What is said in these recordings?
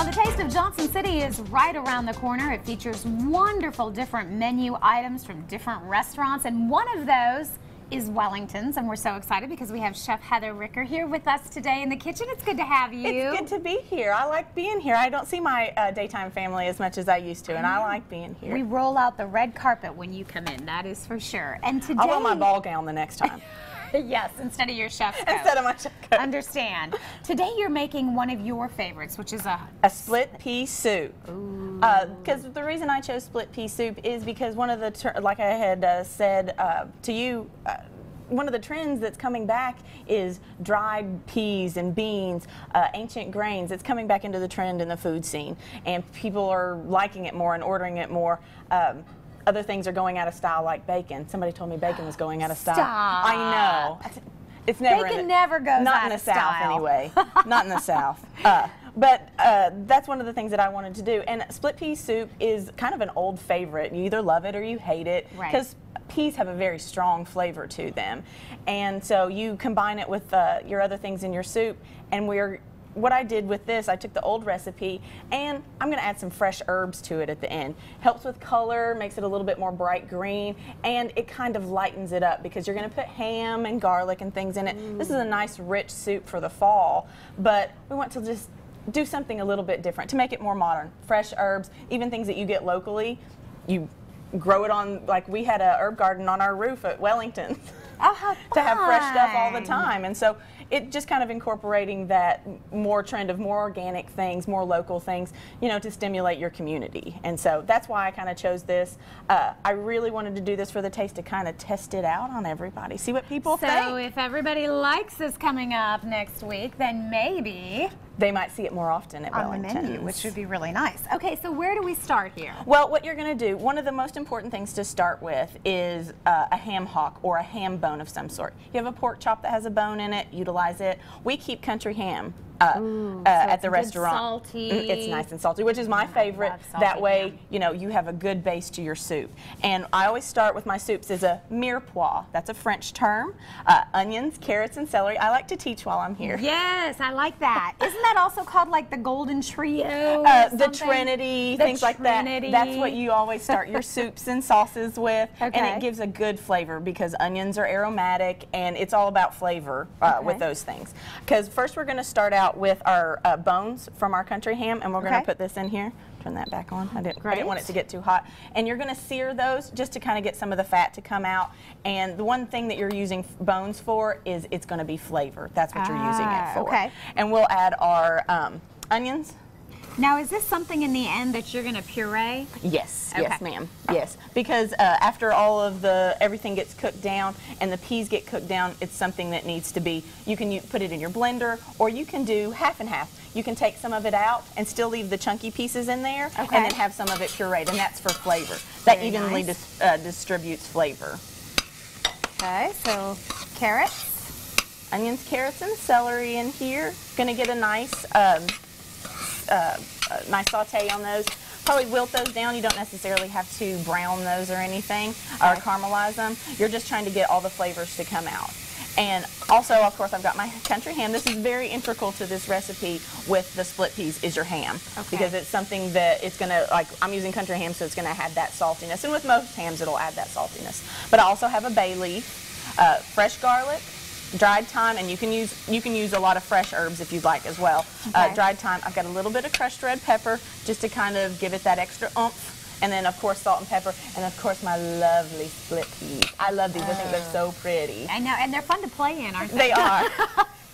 Well, the Taste of Johnson City is right around the corner. It features wonderful different menu items from different restaurants, and one of those is Wellington's, and we're so excited because we have Chef Heather Ricker here with us today in the kitchen. It's good to have you. It's good to be here. I like being here. I don't see my daytime family as much as I used to, and I like being here. We roll out the red carpet when you come in, that is for sure. And today, I'll wear my ball gown the next time. Yes, instead of your chef's coat. Instead of my chef's coat. Understand. Today you're making one of your favorites, which is a split pea soup. Because the reason I chose split pea soup is because one of the, like I had said to you, one of the trends that's coming back is dried peas and beans, ancient grains. It's coming back into the trend in the food scene, and people are liking it more and ordering it more. Other things are going out of style, like bacon. Somebody told me bacon was going out of style. Stop. I know. It's never. Bacon never goes not out in the of South style. anyway. Not in the South. But that's one of the things that I wanted to do. And split pea soup is kind of an old favorite. You either love it or you hate it, because peas have a very strong flavor to them. And so you combine it with your other things in your soup, and what I did with this, I took the old recipe and I'm going to add some fresh herbs to it at the end. Helps with color, makes it a little bit more bright green, and it kind of lightens it up because you're going to put ham and garlic and things in it. This is a nice rich soup for the fall, but we want to just do something a little bit different to make it more modern. Fresh herbs, even things that you get locally. You grow it on, like we had a herb garden on our roof at Wellington. Oh, how fun. To have fresh stuff all the time. And so it just kind of incorporating that more trend of more organic things, more local things, you know, to stimulate your community. And so that's why I kind of chose this. I really wanted to do this for the taste to kind of test it out on everybody, see what people think. So if everybody likes this coming up next week, then maybe they might see it more often at Wellington's. On the menu, which would be really nice. Okay, so where do we start here? Well, what you're going to do, one of the most important things to start with is a ham hock or a ham bone of some sort. You have a pork chop that has a bone in it, utilize it. We keep country ham at the restaurant. Salty. It's nice and salty, which is my favorite. That way, ham. you know, you have a good base to your soup. And I always start with my soups as a mirepoix. That's a French term. Onions, carrots, and celery. I like to teach while I'm here. Yes, I like that. Isn't that also called like the golden trio? The Trinity, things like that. That's what you always start your soups and sauces with. Okay. And it gives a good flavor because onions are aromatic, and it's all about flavor with those things. Because first we're going to start out with our bones from our country ham, and we're going to put this in here. Turn that back on. I didn't want it to get too hot. And you're going to sear those just to kind of get some of the fat to come out. And the one thing that you're using bones for is it's going to be flavor. That's what you're using it for. Okay. And we'll add our onions. Now, is this something in the end that you're going to puree? Yes, Okay. yes, ma'am. Yes, because after all of everything gets cooked down and the peas get cooked down, it's something that needs to be. You can put it in your blender, or you can do half and half. You can take some of it out and still leave the chunky pieces in there, and then have some of it pureed, and that's for flavor. That evenly distributes flavor. Okay, so carrots, onions, carrots, and celery in here. Going to get a nice nice saute on those. Probably wilt those down. You don't necessarily have to brown those or anything or caramelize them. You're just trying to get all the flavors to come out. And also, of course, I've got my country ham. This is very integral to this recipe with the split peas is your ham. Because it's something that it's going to, like, I'm using country ham, so it's going to have that saltiness. And with most hams, it'll add that saltiness. But I also have a bay leaf, fresh garlic, dried thyme, and you can use a lot of fresh herbs if you'd like as well. Dried thyme. I've got a little bit of crushed red pepper just to kind of give it that extra oomph. And then, of course, salt and pepper, and of course, my lovely split peas. I love these. I think they're so pretty. I know, and they're fun to play in, aren't they? They are.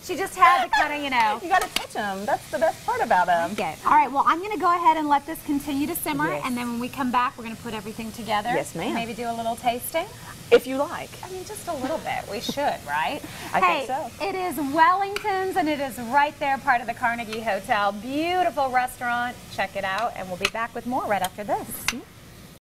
She just had to kind of, you know. You got to touch them. That's the best part about them. Okay. All right. Well, I'm going to go ahead and let this continue to simmer, Yes. and then when we come back, we're going to put everything together. Yes, ma'am. Maybe do a little tasting. If you like. I mean, just a little bit. We should, right? I think so. It is Wellington's, and it is right there, part of the Carnegie Hotel. Beautiful restaurant. Check it out, and we'll be back with more right after this.